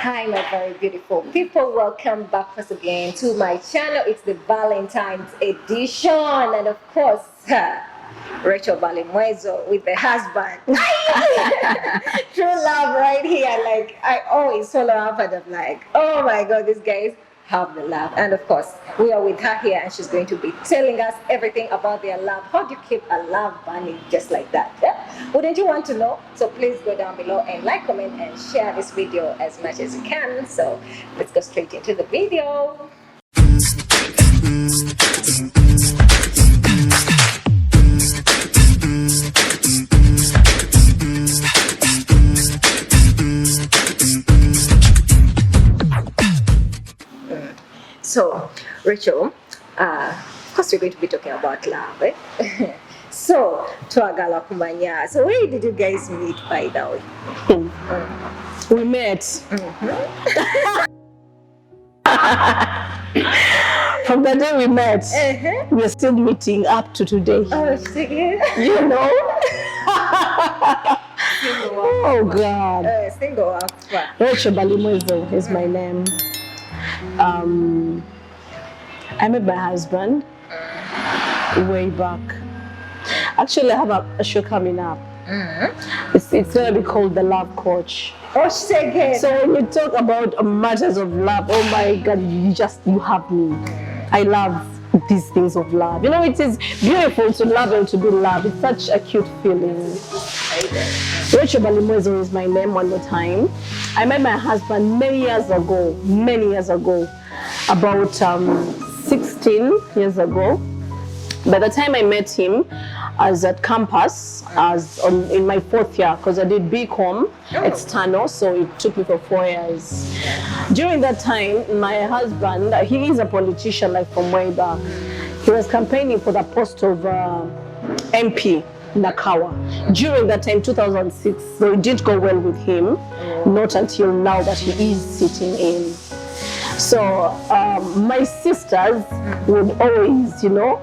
Hi, my very beautiful people. Welcome back once again to my channel. It's the Valentine's edition, and of course, Rachel Balimwezo with the husband. True love right here. Like, I always follow up and I'm like, oh my God, these guys have the love. And of course, we are with her here and she's going to be telling us everything about their love. How do you keep a love burning just like that? Yeah? Wouldn't you want to know? So please go down below and like, comment, and share this video as much as you can. So let's go straight into the video. So, Rachel, of course we're going to be talking about love, eh? So, Twagala Kumanya. So, where did you guys meet, by the way? We met. From the day we met, we're still meeting up to today. Oh, shit. You know? Oh, God. Single up. Rachel Balimwezo is my name. I met my husband way back. Actually, I have a show coming up. It's going to be called The Love Coach. Oh, shit. So when you talk about matters of love, oh my God, you have me. I love these things of love. You know, it is beautiful to love and to be loved. It's such a cute feeling. Rachel Balimwezo is my name one more time. I met my husband many years ago, about 16 years ago. By the time I met him, I was at campus, in my 4th year, because I did BCom external, so it took me for 4 years. During that time, my husband, he is a politician, like from way back. He was campaigning for the post of MP. Nakawa. During that time, 2006, so it didn't go well with him, not until now that he is sitting in. So my sisters would always, you know,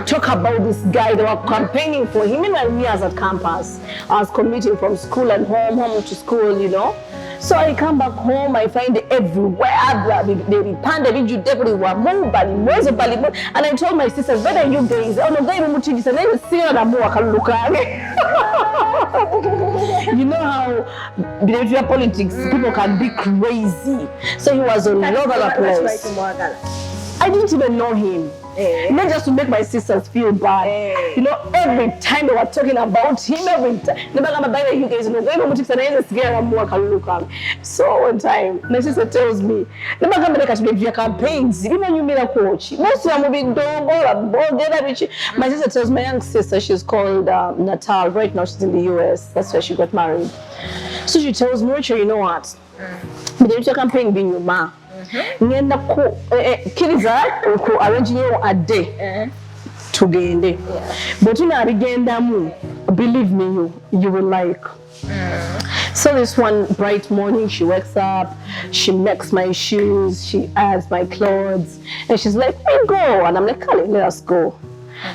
talk about this guy. They were campaigning for him. Even me as at campus, I was commuting from school and home to school, you know. So I come back home, I find everywhere, and I told my sisters, what are you guys? Oh, no, you know how behavior politics, people can be crazy. So he was all over the place. I didn't even know him. Not just to make my sisters feel bad. You know, every time they were talking about him, every time. You guys know, so one time, my sister tells me, campaigns, even you made a coach. Most of them my sister tells my young sister, she's called Natal. Right now she's in the US. That's where she got married. So she tells me, Rachel, you know what? The campaign being your ma. Ngenda ko kiriza ko arrange a day tugende but ina rigenda mu, believe me, you will like. So this one bright morning she wakes up, she makes my shoes, she adds my clothes, and she's like, we go, and I'm like, Kale, let us go.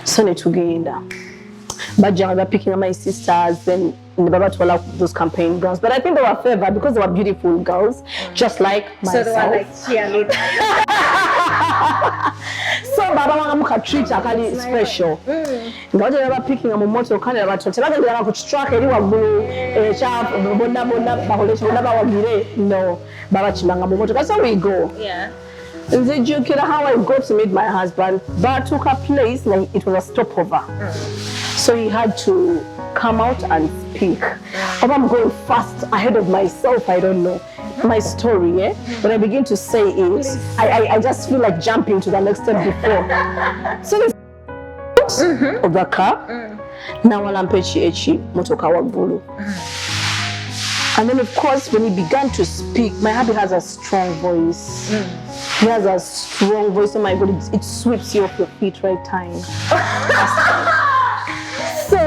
So ne tugenda but they're picking up my sisters, then never to allow those campaign girls. But I think they were favored because they were beautiful girls, just like myself. So they were like cheerleaders. So Baba Wangamuka treat akali special. Ngoja they were picking up moto kandi abato. Tebaka they were kutrack eri wagulu chap bonda baholesha bonda bawagire. No, Baba chimanga moto. That's how we go. Yeah. And then you care how I got to meet my husband, but took a place like it was a stopover. So he had to come out and speak. If I'm going fast ahead of myself, I don't know. My story, eh? When I begin to say it, I just feel like jumping to the next step before. So the of the car, now I'm pechi motoka wagbulu. And then of course, when he began to speak, my hubby has a strong voice. He has a strong voice. Oh my God, it sweeps you off your feet right time. So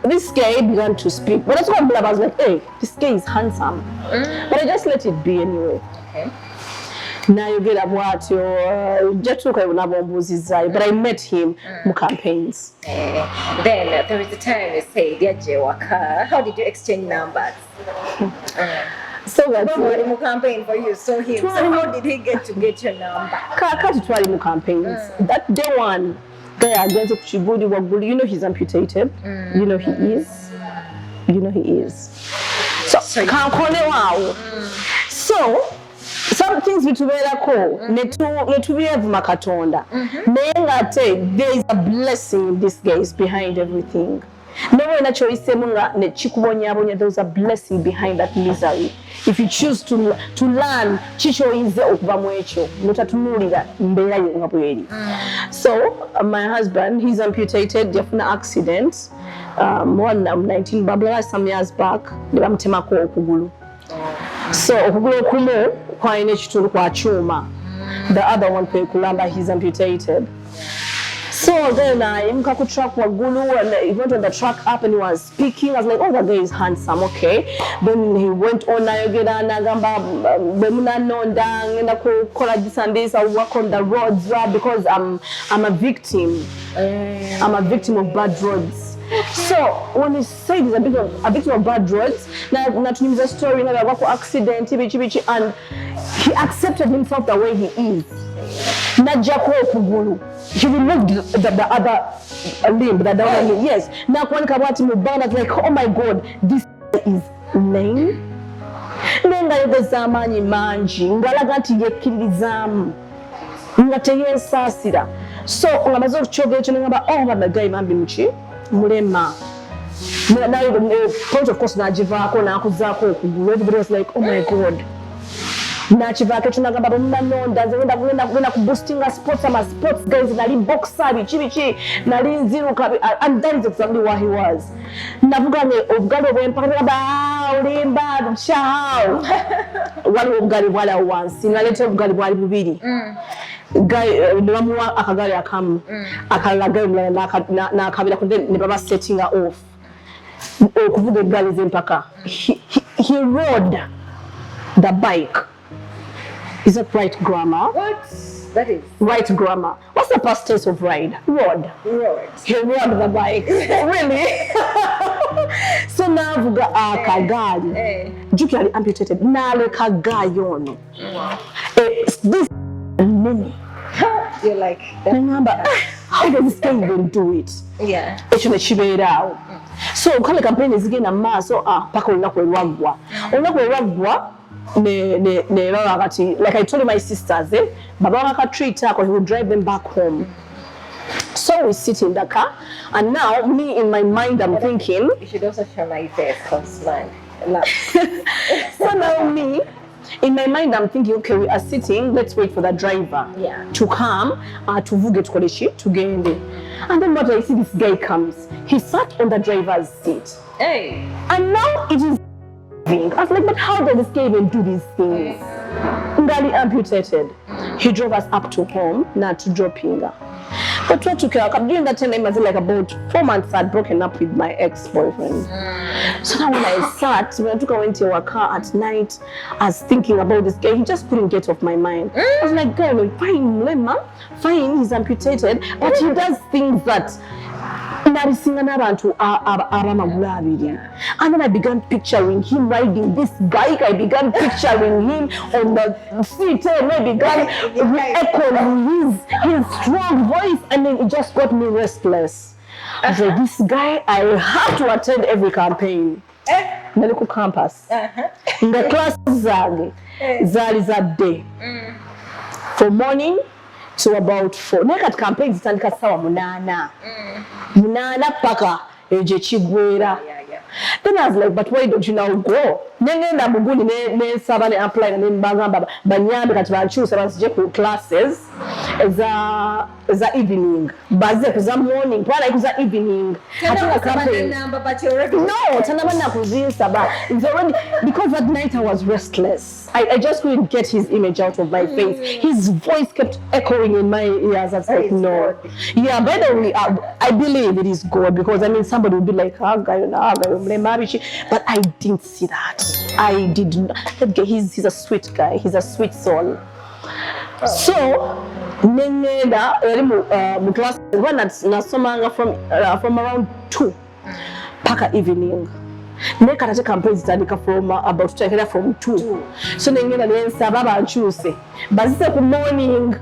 this guy began to speak. But that's why I was like, hey, this guy is handsome. But I just let it be anyway. Okay. Now you get about your but I met him in campaigns. Then there is a time you say, how did you exchange numbers? So that's Nobody mu campaign for you, so him. So how did he get your number? Kati twali mu campaigns. That day one, guy agenze ku kigudi waggulu. You know he's amputated. You know he is. You know he is. So kankole waawo. So some things bitubeerako netubyeevuma Katonda. Naye ng'ate there is a blessing in disguise behind everything. No way na choisemu nga ne chikubonyabonya, there's a blessing behind that misery. If you choose to learn chicho inze okuva mu ekyo notatunulira mbeera yo nga bweri. So my husband, he's amputated, yafuna accident 19 babula some years back ne bamutemako okugulu. So okugulu okumu kwalina ekitulu kwa kyuma, the other one kwe kulamba, he's amputated. So then I mkaku truck wagulu, and he went on the truck up and he was speaking. I was like, oh, that guy is handsome, okay. Then he went on nagamba bemuna nonda ngenda kukola this and this. I work on the roads because I'm a victim. I'm a victim of bad roads. So when he said he's a victim of bad roads, na tunimiza story na wako accident bichi, and he accepted himself the way he is. Na jako kugulu. He removed the other limb, the other limb. Yes. Now when kabati mubana, like, oh my God, this is lame. Nenga yogezamanyi manji, ngalaga nti yekkiririzaamu, nga teyensasira. So ngamaze okukyogera ekyo ngamba, oh my guy mambi muki mulema. Point of course nagivaako nakuzaako okugulu. Everybody was like, oh my God. Nachivaako tunagamba bamunanonda ngenda ku boosting sports guys nali boxer bichi nali nziruka, and that is exactly what he was. Navuga ne obugalo bwempaka ba olimba chao wali obugali bwala wansi naleta obugali bwali bubiri guy ndamuwa akagali akamu akalaga na akabira kunde ne baba setting off okuvuga egali zempaka. He rode the bike. Is that right grammar? What? That is right grammar. What's the past tense of ride? Rode. He rode the bike. Really? So now akagali. Jukali amputated. Nale kagayi ono. This many. You're like that. Remember, how does this guy even do it? Yeah. So kale campaign is again a mass. So paka olunaku olwaggwa. Olunaku olwaggwa. Like I told my sisters, Baba waka treat ako, he would drive them back home. So we sit in the car, and now me in my mind I'm thinking. You should also show my face, cause man, so now me, in my mind I'm thinking, okay, we are sitting. Let's wait for the driver to come to vuge tukoleshi to get in. And then what I see, this guy comes. He sat on the driver's seat. Hey. And now it is. I was like, but how did this guy even do these things? Ngali amputated. He drove us up to home, not to drop Pinga. But what took care during that time, I was like about 4 months I'd broken up with my ex-boyfriend. So now when I went to our car at night, I was thinking about this guy. He just couldn't get off my mind. I was like, guy, fine, Lema, fine, he's amputated, but he does things that. And then I began picturing him riding this bike. I began picturing him on the seat, and I began echoing his strong voice, and then it just got me restless. I was like, this guy, I have to attend every campaign. Medical campus. The classes is that day. From morning to about 4. Nekat campaigns zitandika sawa munana paka eje chigwera. Then I was like, but why don't you now go? Nengenda muguni ne sabane apply na mbagamba banyambe kati banchusa bansije ku classes za evening. Baze kuza morning, pala kuza evening. Hatuna campaign number, but you already. No, tanabana kuzisa ba. It's already because that night I was restless. I just couldn't get his image out of my face. His voice kept echoing in my ears. I was like, no. God. Yeah, by the way, I believe it is God, because I mean somebody would be like, but I didn't see that. I did not. That guy, he's a sweet guy. He's a sweet soul. So, nengenda mu class nasomanga from around 2 paka evening. Make a campaign zitandika from about to take from 2. So nengena nensaba banchuse. Bazise ku morning.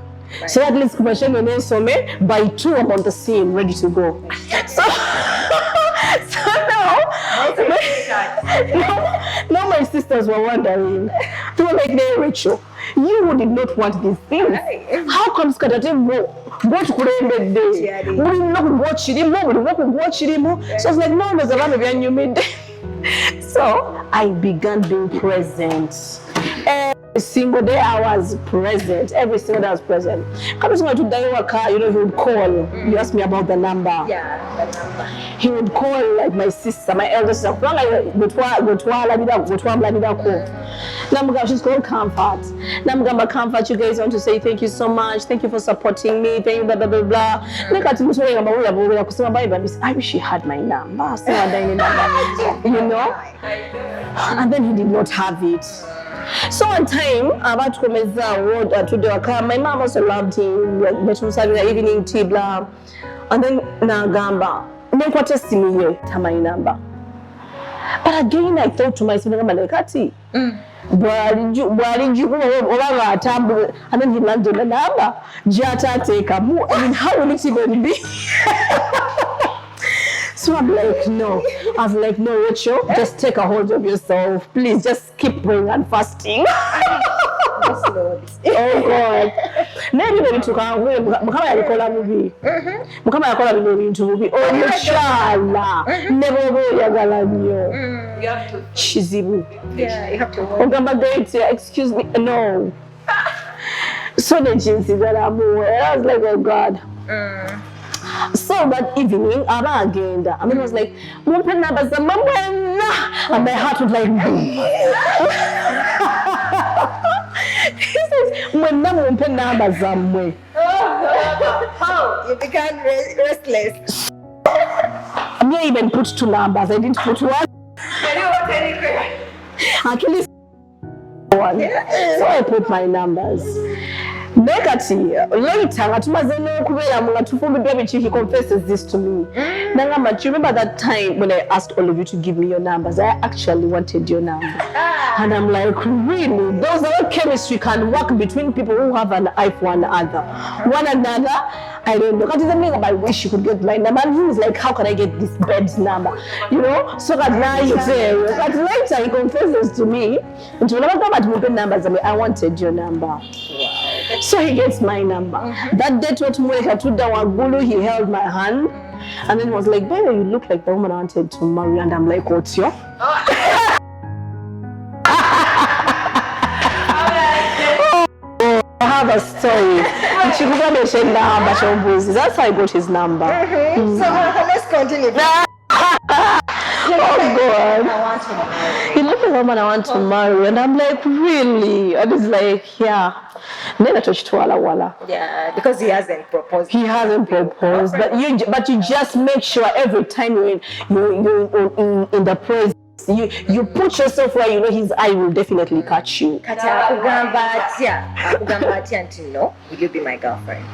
So at least kumashenge nensome by 2 I'm on the scene ready to go. So now my sisters were wondering. They were like, "Hey, Rachel, you did not want these things. How come Skadate what could end the day? We did not watch it anymore. We did not watch it anymore." So I was like, "No, there's a lot of you made." So I began being present. Every single day I was present. Every single day I was present. Coming to Daiwaka, he would call. You asked me about the number. Yeah, the number. He would call like my sister, my elder sister. She's called Comfort. Namgamba Comfort, you guys want to say thank you so much. Thank you for supporting me. Thank you, blah, blah, blah, blah. I wish he had my number. You know? And then he did not have it. So one time, about to my mom also loved him, like evening tea, blah. And then Nagamba, make what testimony my number. But again, I thought to myself, and then he landed the number. Jata take a move. I mean, how will it even be? So I'm like, no. I was like, no, Rachel, just take a hold of yourself. Please, just keep praying and fasting. Oh God. Never even took a way. Mukama call a movie. Mukama call a movie. Oh, inshallah. Never go yagalanyo. You have to. Shizibu. Yeah, you have to. Ogamba, excuse me. No. So the jeans that I was like, oh God. So that evening, I again. I mean, it was like, and my heart was like, he says, how you became restless. I may even put 2 numbers. I didn't put 1. At least 1. So I put my numbers. Later, he confesses this to me. Do you remember that time when I asked all of you to give me your numbers? I actually wanted your number. And I'm like, really? Those are chemistry can work between people who have an eye for one another. I don't know. I wish you could get my number. And he was like, how can I get this bed's number? You know? So that now you say, but later he confesses to me. And when I come at moving numbers, I wanted your number. Wow. So he gets my number. That day he held my hand and then he was like, baby, you look like the woman I wanted to marry. And I'm like, what's your? I have a story. That's how I got his number. So let's continue. Oh God. He looked like the woman I want to marry. And I'm like, really? And he's like, yeah. Then I touched Walla. Yeah, because he hasn't proposed. He hasn't proposed, but you just make sure every time you're in the presence, you put yourself where you know his eye will definitely catch you. No, will you be my girlfriend?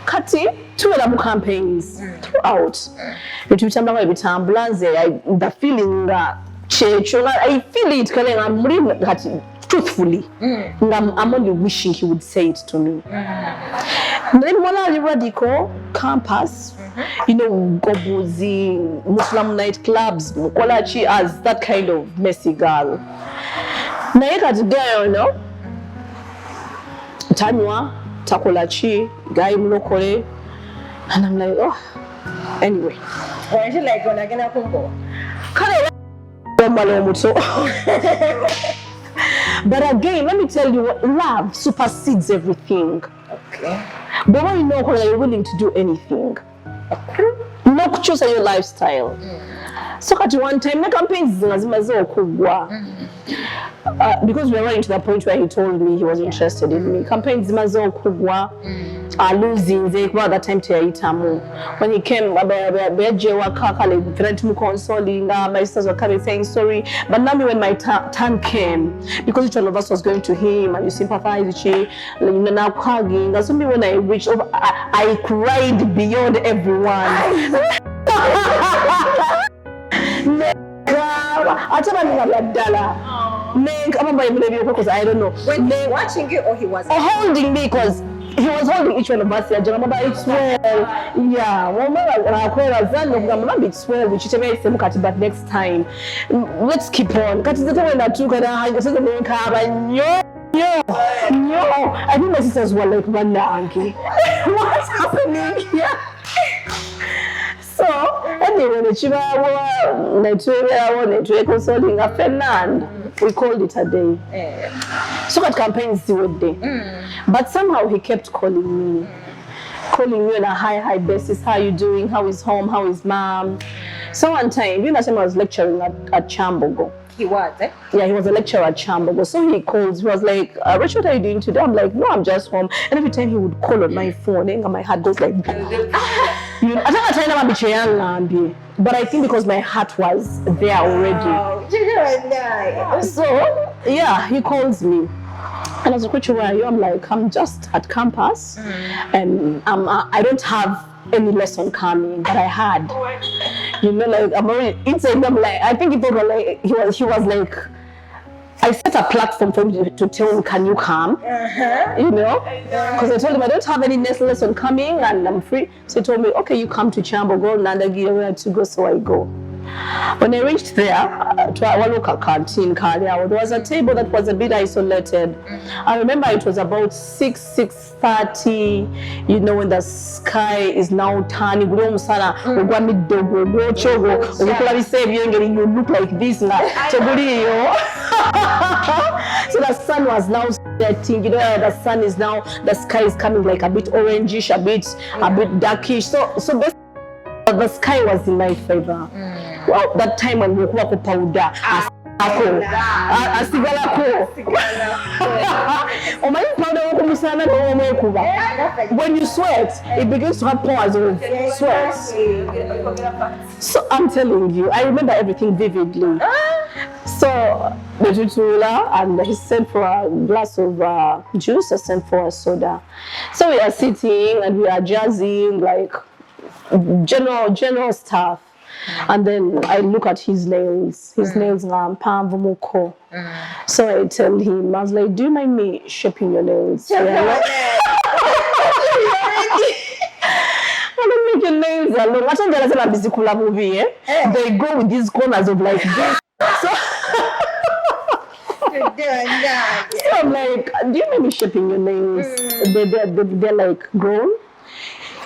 Kati, 2 other campaigns throughout. The feeling that I feel it because I'm really truthfully. I'm only wishing he would say it to me. Then one of the radical campus, you know, Gobuzi, Muslim nightclubs, Mukolachi as that kind of messy girl. Naika today, you know, Tanywa, Takolachi, Guy Mulokole, and I'm like, oh, anyway. Why you like when I get a combo? But again, let me tell you what, love supersedes everything. Okay. But when you know that you're willing to do anything, not choose your lifestyle. So at one time, the campaigns because we were running to the point where he told me he was interested in me. Campaigns are losing that time to Itamu. When he came, my sisters were coming saying sorry. But now when my turn came, because each one of us was going to him and you sympathize with him, now hugging. That's when I reached over, I cried beyond everyone. ate banyabya ddala because I don't know. When they watching you or he was holding me because he was holding each one of us. It's well. Yeah. It's well. Which but next time, let's keep on. No. I think my sisters were like, what's happening here? So, anyway, we called it a day. So that campaign is the day. But somehow he kept calling me on a high basis. How are you doing? How is home? How is mom? So one time, I was lecturing at Chambogo. He was, eh? Yeah, he was a lecturer at Chambogo. So he calls, he was like, Rachel, what are you doing today? I'm like, no, I'm just home. And every time he would call on my phone, and my heart goes like, I don't but I think because my heart was there already. So, yeah, he calls me. And I was like, Rachel, where are you? I'm like, I'm just at campus. And I don't have any lesson coming that I had. Like I'm already inside. I'm like, I think it was like he was like, I set a platform for him to tell him, can you come? Because I told him I don't have any next lesson coming and I'm free. So he told me, okay, you come to Chambo, go Nandagi, where to go, so I go. When I reached there to our local canteen, there was a table that was a bit isolated. I remember it was about 6:30, when the sky is now turning. You look like this. So the sun was now setting, the sun is now, the sky is coming like a bit orangish, a bit darkish. So basically the sky was in my favor. Well, that time when we walk up powder, when you sweat, it begins to have pores of sweat. So I'm telling you, I remember everything vividly. So the tutula, and he sent for a glass of juice, I sent for a soda. So we are sitting and we are jazzing, like general stuff. And then I look at his nails. His nails are pamvumuko. So I tell him, I was like, do you mind me shaping your nails? Yeah. I don't make your nails alone. Watch out, there's a bizikula movie. They go with these corners of like this. So I'm like, do you mind me shaping your nails? They're like grown.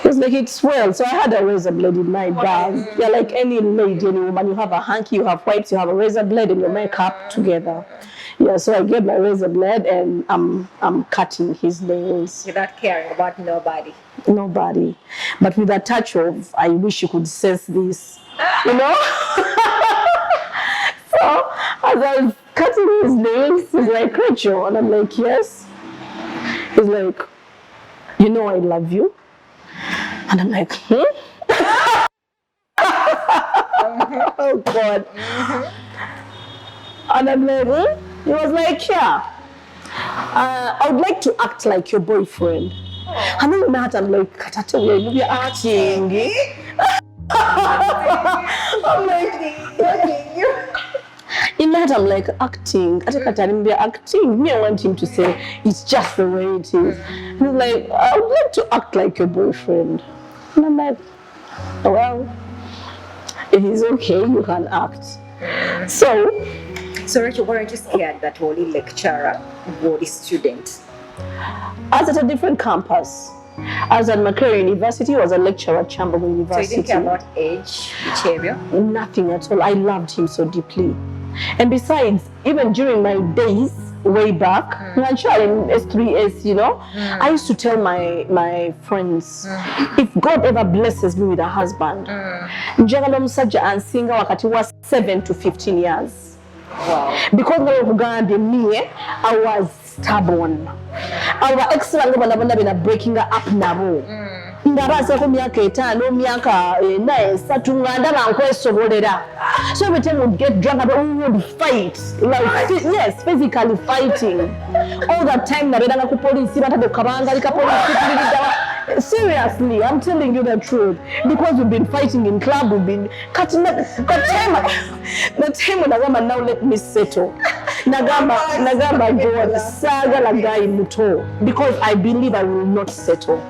It was like it's well. So I had a razor blade in my bag. Yeah, like any lady, any woman, you have a hanky, you have wipes, you have a razor blade and your makeup together. Yeah, so I get my razor blade and I'm cutting his nails. Without caring about nobody. Nobody. But with a touch of, I wish you could sense this. So as I was cutting his nails, he's like, Rachel, and I'm like, yes. He's like, I love you. And I'm like, oh God. And I'm like, He was like, yeah, I would like to act like your boyfriend. And then I'm like, you're acting. I'm like, in that I'm like, acting. Acting. Me, I want him to say, it's just the way it is. He's like, I would like to act like your boyfriend. And I'm like, well, it is okay, you can act. So Rachel, weren't you scared that only lecturer was a student? I was at a different campus. I was at Macquarie University, I was a lecturer at Chambogo University. So you didn't care about age, which area? Nothing at all. I loved him so deeply. And besides, even during my days way back, in S3S, I used to tell my friends, if God ever blesses me with a husband, njagala omusajja ansinga wakati wa 7 to 15 years. Wow. Because I was stubborn. Our ex-husband been breaking up nabo. Ndabaza ko myaka 5 myaka 4 3 nganda bankwesobolera. So every time we get drunk, we would fight. Like, yes, physically fighting. All the time nabedanga ku police batade kabanga lika police. Seriously, I'm telling you the truth. Because we've been fighting in club, we've been cutting up. The time when Nagama now let me settle. Nagama God, saga lagai muto. Because I believe I will not settle.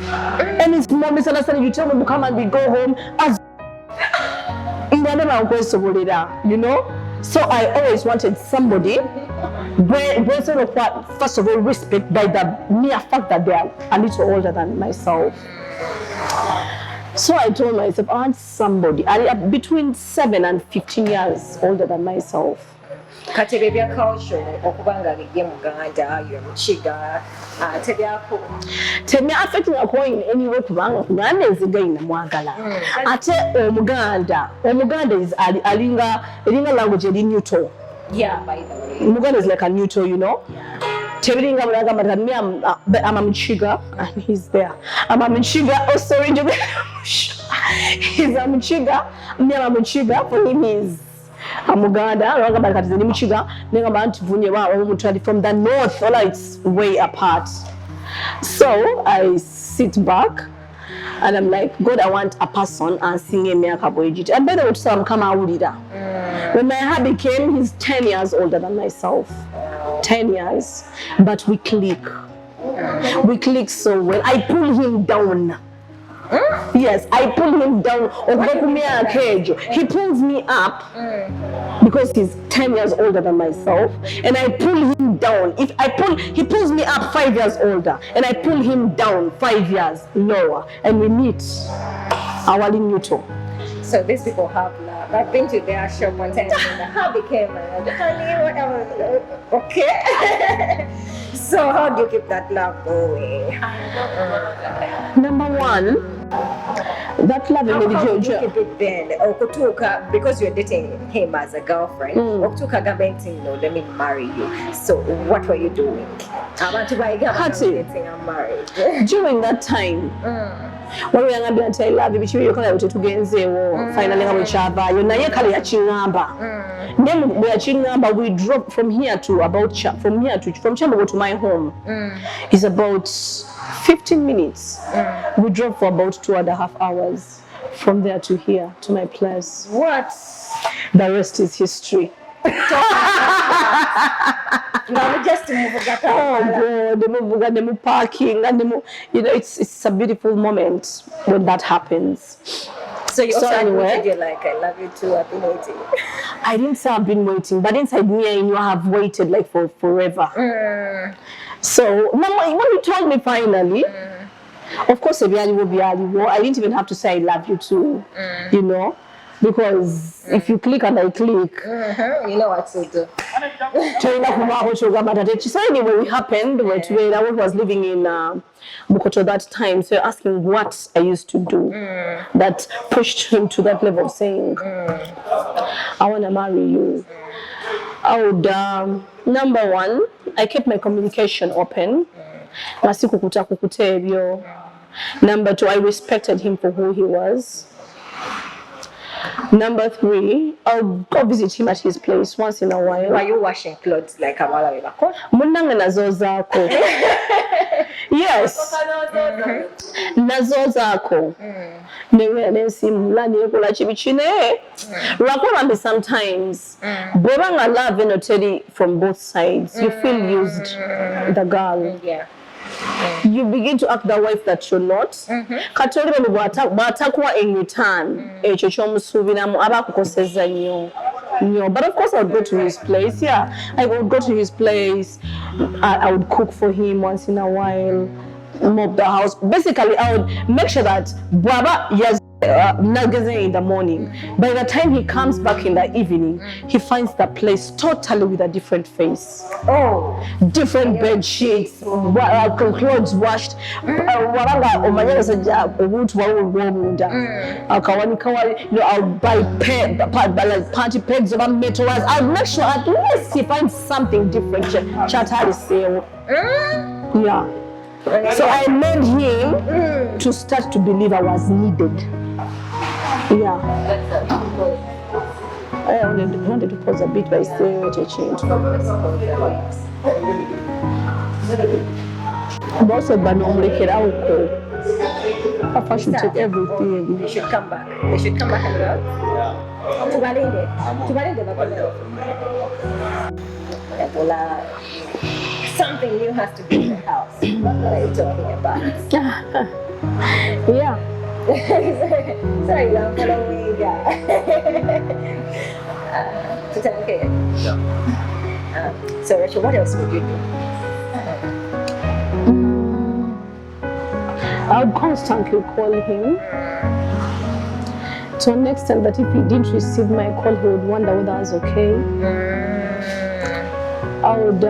And it's more misunderstanding. You tell me to come and we go home as you know. So I always wanted somebody where sort of what, first of all, respect by the mere fact that they are a little older than myself. So I told myself, I want somebody between 7 and 15 years older than myself. Katerebya culture okubanga bigye Muganda yo Mukiga tebyako temi affecting going anywhere kubanga Uganda is again mwagala ate Omuganda is alinga language eri neutral. Yeah, by the way Muganda is like a neutral, you know. Tebiringa mulaga but me I'm a Mukiga and he's there. I'm a Mukiga, oh sorry, he's a Mukiga, me I'm a Mukiga, for him is Amuganda, from the north, all it's way apart. So I sit back and I'm like, God, I want a person and sing a mea kaboijit. And by the way, I'm come out with that. When my hubby came, he's 10 years older than myself. 10 years. But we click. We click so well. I pull him down. Yes, I pull him down. He pulls me up because he's 10 years older than myself, and I pull him down. He pulls me up 5 years older, and I pull him down 5 years lower, and we meet our neutral. So these people have love. I've been to their shop one time and how became honey, whatever. Okay. So how do you keep that love going? Number one, that love how do you keep it then? Because you're dating him as a girlfriend. Let me marry you. So what were you doing? I want to buy a girl. Dating and married. During that time. When we are going to tell you, we are going to finally we drove from here to from Chambo to my home. It's about 15 minutes. We drove for about 2.5 hours from there to here to my place. What? The rest is history. Just to move that. Oh God, the move parking and it's a beautiful moment when that happens. So you also admitted you're like, I love you too, I've been waiting. I didn't say I've been waiting, but inside me I know I have waited like for forever. So when you told me finally, of course I didn't even have to say I love you too, you know. Because if you click and I click, you know what to do. So anyway, it happened when I was living in Bukoto that time. So asking what I used to do that pushed him to that level of saying, I want to marry you. I would, number one, I kept my communication open. Number two, I respected him for who he was. Number three, I'll go visit him at his place once in a while. Are you washing clothes like a Malawako? Yes. Nazozako. Sometimes, love from both sides. You feel used, the girl. Yeah. You begin to act the wife that you're not. In return, but of course I would go to his place. Yeah, I would go to his place. I would cook for him once in a while, mop the house. Basically, I would make sure that Baba yes. In the morning. By the time he comes back in the evening, he finds the place totally with a different face. Oh, different bed sheets, clothes washed. I'll buy party pegs of metal. I'll make sure at least he finds something different. Yeah. So I made him to start to believe I was needed. Yeah. I wanted to pause a bit by saying what I changed. Also, Papa should take everything. They should come back. They should come back and work. Tubalinde. Tubalinde bakoleo. Something new has to be in the house. What are you talking about? Yeah. Sorry, I'm following you guys. Okay. So Rachel, what else would you do? I would constantly call him. To an extent that if he didn't receive my call, he would wonder whether I was okay. I would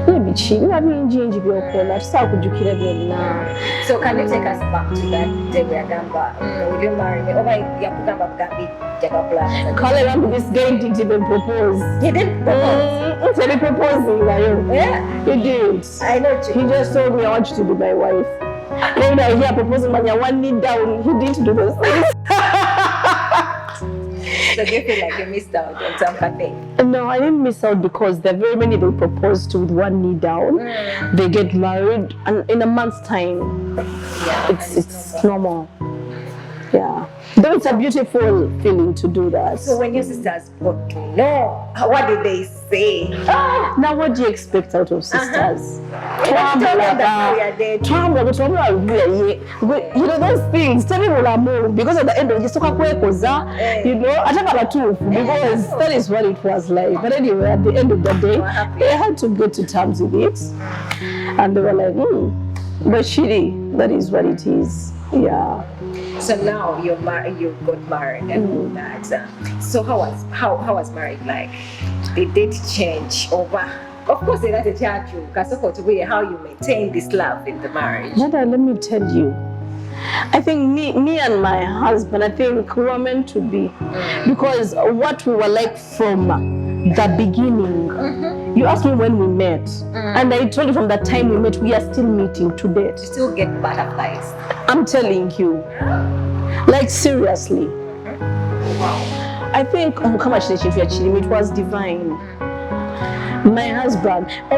maybe cheat. I mean, change your call. I just could you kill now. So can you take us back to that day we are gamba? Will you marry me? Over Yakugamba Gambi Jakapula. Call around this guy didn't even propose. He didn't propose. He proposing, yeah. He did. I know. He just told me I want you to be my wife. Then I hear proposing, but I want me down. He didn't do those things. So do you feel like you missed out on something? No, I didn't miss out because there are very many they propose to with one knee down. They get married, and in a month's time, it's normal. Yeah. Though it's a beautiful feeling to do that. So when your sisters got to know, what did they say? Now what do you expect out of sisters? You know those things, tell me because at the end of the you know, I don't know too, because that is what it was like. But anyway, at the end of the day, they had to get to terms with it. And they were like, but shitty, that is what it is. Yeah. So now you're married, you got married and all that. So how was marriage like? Did it change over? Of course, they had to charge you because to be how you maintain this love in the marriage. Nada, let me tell you. I think me and my husband, I think we were meant to be. Because what we were like from the beginning. You asked me when we met. And I told you from the time we met, we are still meeting to date. You still get butterflies. I'm telling you. Like seriously. Wow. I think it was divine. My husband, I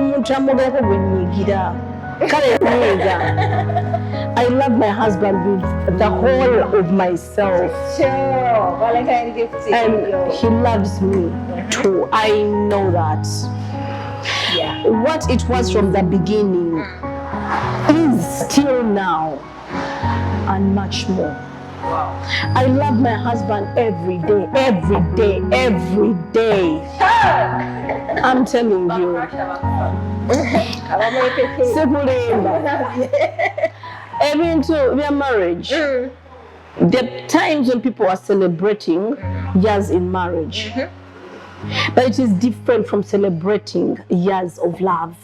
love my husband with the whole of myself. Sure, Valentine gift. And he loves me too. I know that. Yeah. What it was from the beginning is still now and much more. Wow. I love my husband every day, every day, every day. I'm telling you. Even to their marriage, there are times when people are celebrating years in marriage. But it is different from celebrating years of love.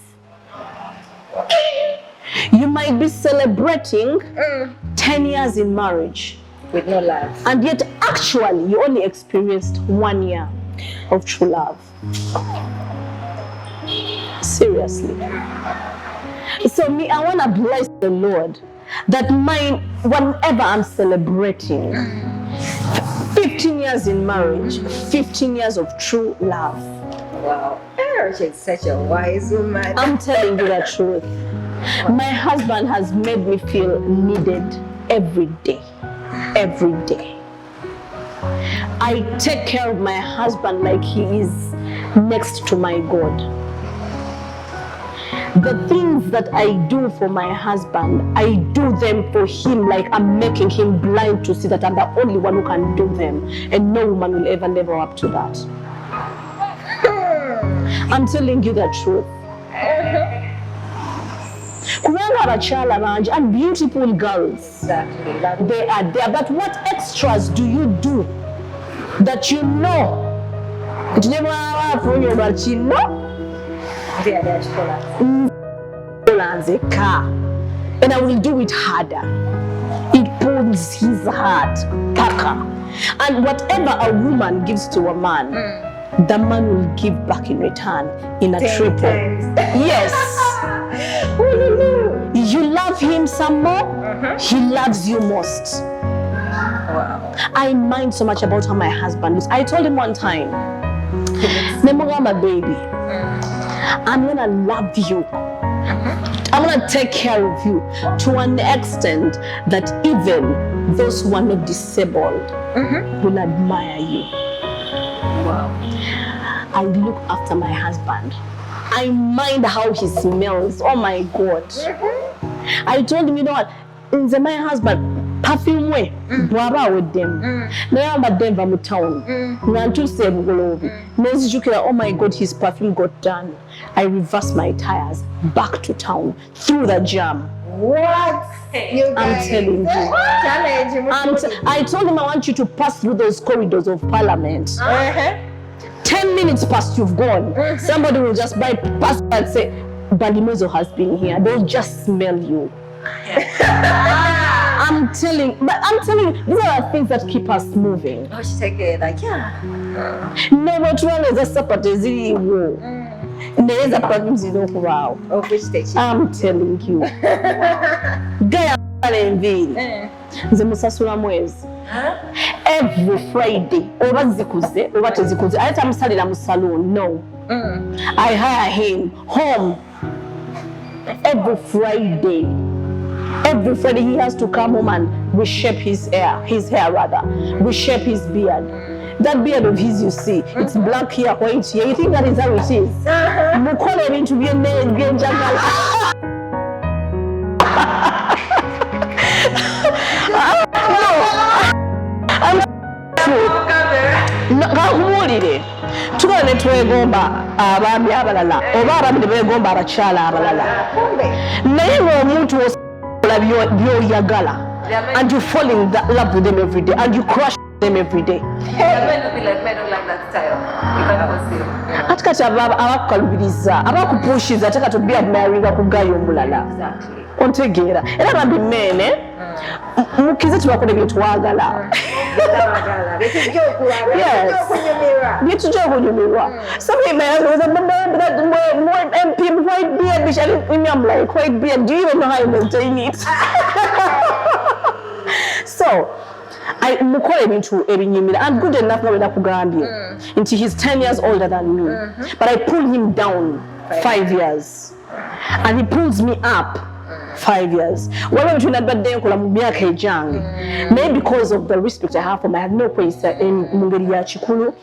You might be celebrating 10 years in marriage. With no love. And yet, actually, you only experienced 1 year of true love. Seriously. So me, I want to bless the Lord that whenever I'm celebrating 15 years in marriage, 15 years of true love. Wow. She's such a wise woman. I'm telling you the truth. My husband has made me feel needed every day. Every day. I take care of my husband like he is next to my God. The things that I do for my husband, I do them for him like I'm making him blind to see that I'm the only one who can do them. And no woman will ever live up to that. I'm telling you the truth. And beautiful girls. Exactly. They are there. But what extras do you do that you know? They are there to And I will do it harder. It pulls his heart. And whatever a woman gives to a man, the man will give back in return in a triple. Yes. You love him some more, he loves you most. Wow. I mind so much about how my husband is. I told him one time, my baby, I'm gonna love you I'm gonna take care of you to an extent that even those who are not disabled will admire you. Wow. I look after my husband. I mind how he smells. Oh my God. I told him, you know what? My husband, perfume way, brava with them. Now I'm at Denver town. Oh my God, his perfume got done. I reversed my tires back to town through the jam. What? I'm telling you. I told him I want you to pass through those corridors of Parliament. 10 minutes past you've gone. Somebody will just bypass and say, Balimozo has been here. They'll just smell you. I'm telling you, these are the things that keep us moving. Oh, she take it like, yeah. Never try to separate the war. There is a problem, you know, wow. Of which stage? I'm telling you. Gaya Valentine. The Musasura Mwezi. Every Friday, over Zikuze, I am studying in salon. No. I hire him home every Friday. Every Friday he has to come home and reshape his hair rather, reshape his beard. That beard of his, you see, it's black here, white here. You think that is how it is? You call him to be a name, tugane twegomba abaami abalala oba abaami nebegomba abakyala abalala naye ng'omuntu osobola byoyagala and you fall in love with them every day and you crush them every day. Ati kati abakukalubiriza abakupushiza ate kati obi admiringa ku gayo omulala ontegeera era bambi mene mukize tubakole bye twagala byetujja okunyumirwa. Somebody may was more MP white beard which I didn't I'm like white beard, do you even know how you maintain it? So I mukole ebintu ebinyumira. I'm good enough now nakugambye nti he's 10 years older than me, but I pulled him down 5 years and he pulls me up 5 years. Wala between that bad day nkola mu myaka ejange. Maybe because of the respect I have for him, I have no place in mungeri ya chikulu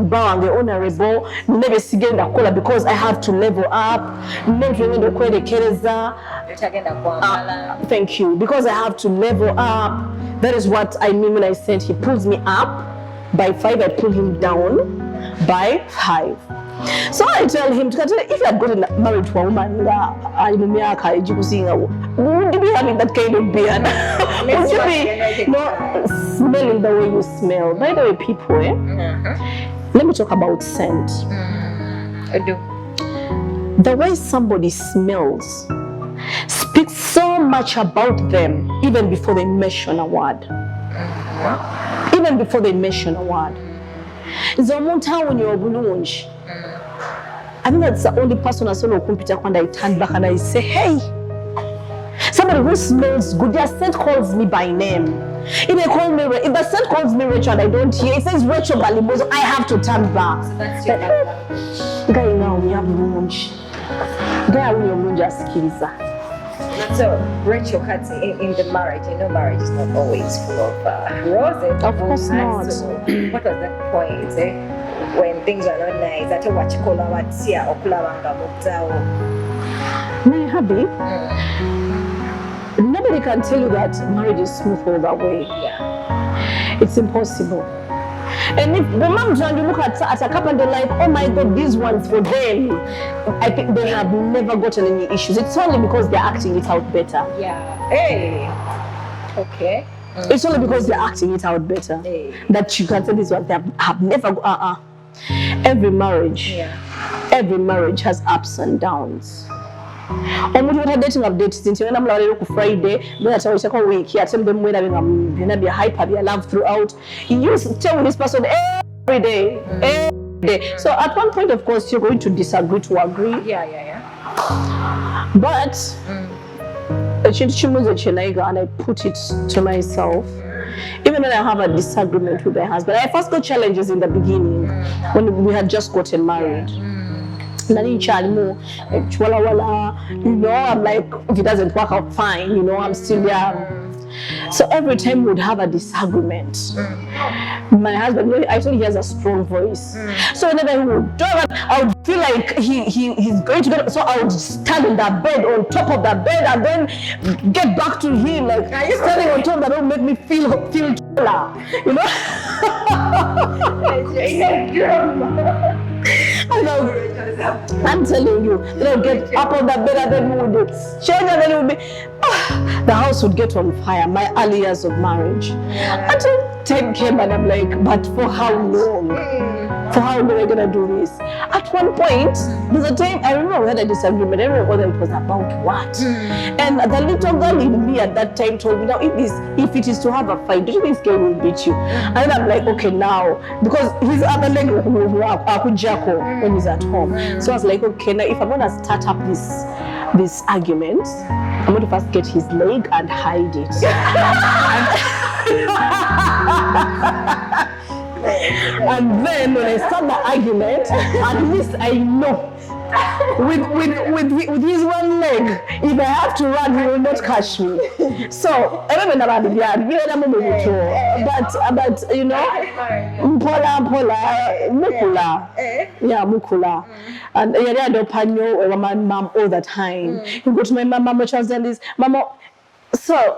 bange honorable nebe sigenda kola because I have to level up. Maybe ngendo kwerekereza Utagenda kwambala. Thank you. Because I have to level up. That is what I mean when I said he pulls me up by 5, I pull him down by 5. So I tell him, if you had gotten married to a woman, would you be having that kind of beard? Would you be smelling the way you smell? By the way, people, let me talk about scent. I do. The way somebody smells speaks so much about them even before they mention a word. Even before they mention a word. I think that's the only person I saw no computer when I turned back and I say, hey, somebody who smells good, their scent calls me by name. If the scent calls me Rachel and I don't hear, it says Rachel Balimozo, I have to turn back. So that's your guy now we have lunch. Guy we have lunch. So Rachel cuts in the marriage. You know, marriage is not always full of roses. Of course not. So what was that point? When things are not nice, I watch kola watia or kulawanga mutao. Maybe. Nobody can tell you that marriage is smooth all the way. Yeah. It's impossible. And if the moms and you look at a couple and they're like, oh my God, these ones for them, I think they have never gotten any issues. It's only because they're acting it out better. Yeah. Hey. Okay. It's only because they're acting it out better that you can say this one. They have never. Every marriage has ups and downs. Omuntu wata dating updates nti wena mulawalero ku Friday then atawisa kwa week ya tell them whether bina be hyper be love throughout. You tell this person every day. So at one point of course you're going to disagree to agree. Yeah. But and I put it to myself. Even when I have a disagreement with my husband, I first got challenges in the beginning when we had just gotten married. you know, I'm like, if it doesn't work out, fine, you know, I'm still young. So every time we would have a disagreement, my husband, actually he has a strong voice. So whenever he would talk, I would feel like he's going to get, so I would stand in that bed, on top of that bed, and then get back to him, like standing on top. That would make me feel taller, you know. I'm telling you, they'll get up on that bed and then we would change, and then it would be, the house would get on fire. My early years of marriage. Until time came and I'm like, but for how long? For how long are we gonna do this? At one point, there's a time, I remember we had a disagreement. I don't know whether it was about what. And the little girl in me at that time told me, now if it is to have a fight, do you think this guy will beat you? And then I'm like, okay, now, because his other leg will work when he's at home. So I was like, okay, now if I'm gonna start up this argument, I'm going to first get his leg and hide it. And then when I start the argument, at least I know with his one leg, if I have to run, he will not catch me. So I don't know but you know, mukula. And I don't panyo my mom all the time. You go to my mom, mama translate this, mama. So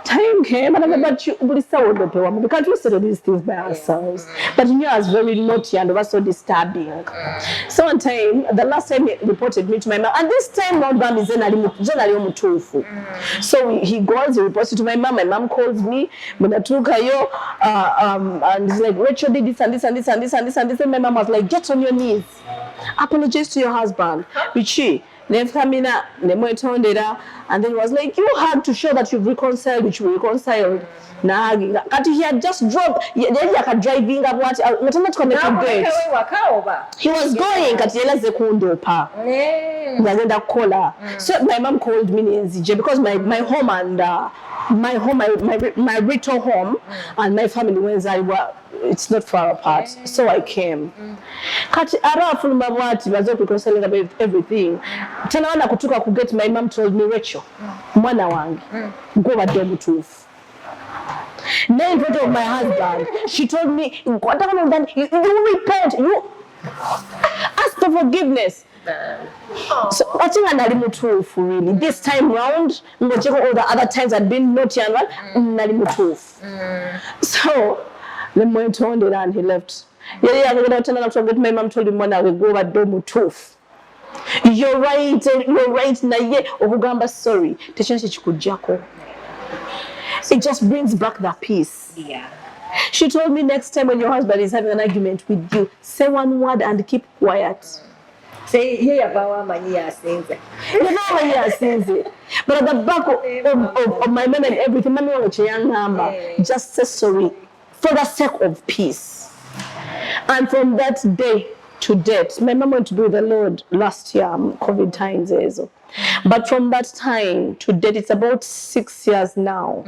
time came and I remember we can't just settle these things by ourselves. But you know, I was very naughty and it was so disturbing. So one time, the last time he reported me to my mom, and this time round mom is so he goes, he reports it to my mom calls me, and he's like, Rachel did this and this and this and this and this and this, and my mom was like, get on your knees, apologize to your husband, Richie. And then he was like, you had to show that you've reconciled, which we reconciled. He had just dropped, driving up what he was going so my mom called me because my home and my ritual home and my family when I were, it's not far apart, so I came. Reconciling about everything. Get my mom told me, Rachel, go at the now in front of my husband, she told me, you repent, you ask for forgiveness. So I think I'm not truth really. This time round, all the other times I'd been naughty and not truth. So then went on and he left. My mom told him when I will go at the truth. You're right, sorry. It just brings back that peace. Yeah. She told me next time when your husband is having an argument with you, say one word and keep quiet. Say, yeah, but at the back of my mind and everything, just say sorry for the sake of peace. And from that day to date, my mom went to be with the Lord last year, COVID times. But from that time to date, it's about 6 years now.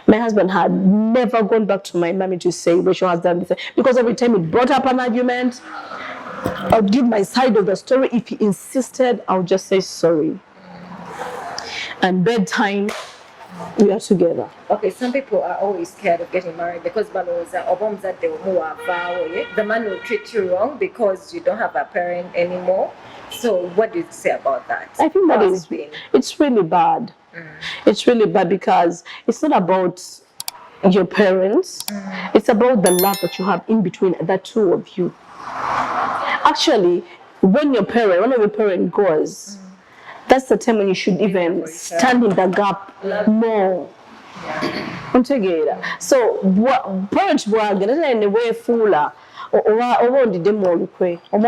My husband had never gone back to my mommy to say Rachel has done this. Because every time he brought up an argument, I would give my side of the story. If he insisted, I would just say sorry. And bedtime, we are together. Okay, some people are always scared of getting married because the man will treat you wrong because you don't have a parent anymore. So what do you say about that? I think that it's really bad. It's really bad because it's not about your parents. It's about the love that you have in between the two of you. Actually, when one of your parents goes, that's the time when you should even stand in the gap more. So, parents were going to way fuller or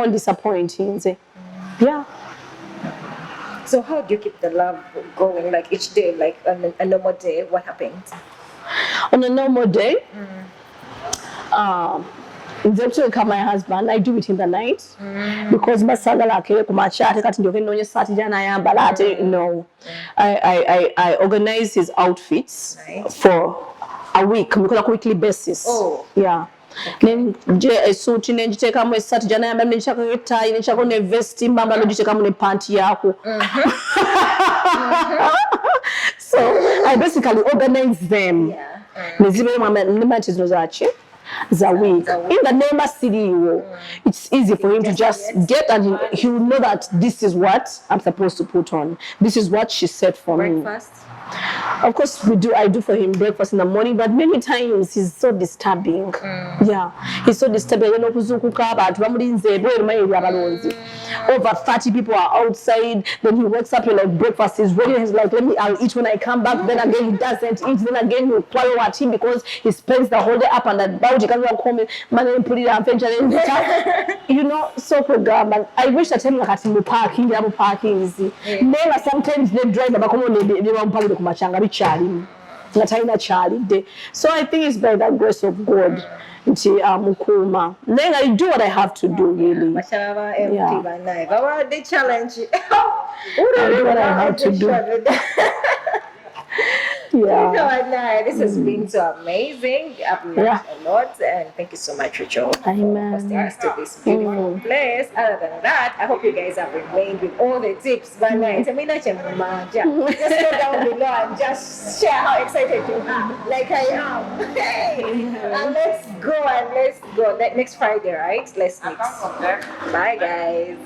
disappointing. Yeah. So how do you keep the love going, like each day, like on a normal day? What happens? On a normal day, to my husband, I do it in the night because I organize his outfits for a week, on a weekly basis. Oh. Yeah. Esuuti nenjiteekamu essaati gyanayamba nenjitako ettaayi nenjitako ne vesti mbamba nogiteekamu ne panti yaako. So I basically organize them. Nezibeemu zino zaki za week. In the name of Siriwo, it's easy for him to just get and he will know that this is what I'm supposed to put on. This is what she said for me. Breakfast. Of course, I do for him breakfast in the morning, but many times he's so disturbing. Yeah, he's so disturbing. Over 30 people are outside. Then he wakes up, like breakfast is ready. He's like, I'll eat when I come back. Then again, he doesn't eat. Then again, you quarrel at him because he spends the whole day up and about. You can't come in, man, put it up, you know, so programmed. And I wish that time like at the parking, easy. Never sometimes they drive the back home, they don't park the machanga, be charlie. So I think it's by the grace of God. Then I do what I have to do, really. The challenge. I do what I have to do. Yeah. This has been so amazing. I've learned a lot, and thank you so much, Rachel, for hosting us to this beautiful place. Other than that, I hope you guys have remained with all the tips. But just go down below and just share how excited you are, like I am. Hey, and let's go. Next Friday, right? Let's meet. Bye, guys.